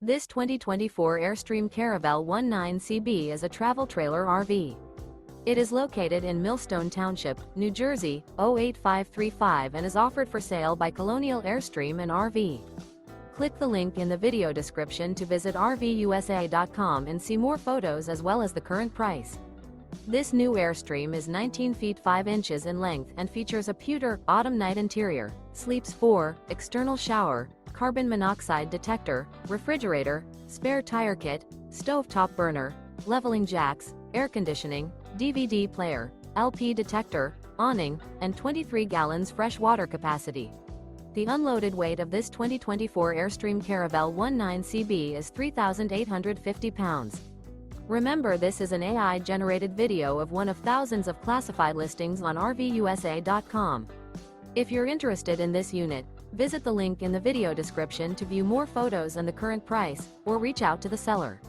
This 2024 Airstream Caravel 19CB is a travel trailer RV. It is located in Millstone Township, New Jersey, 08535 and is offered for sale by Colonial Airstream RV. Click the link in the video description to visit RVUSA.com and see more photos as well as the current price. This new Airstream is 19 feet 5 inches in length and features a Pewter, autumn night interior, sleeps 4, external shower, carbon monoxide detector, refrigerator, spare tire kit, stovetop burner, leveling jacks, air conditioning, DVD player, LP detector, awning, and 23 gallons fresh water capacity. The unloaded weight of this 2024 Airstream Caravel 19CB is 3,850 pounds. Remember, this is an AI-generated video of one of thousands of classified listings on RVUSA.com. If you're interested in this unit, visit the link in the video description to view more photos and the current price, or reach out to the seller.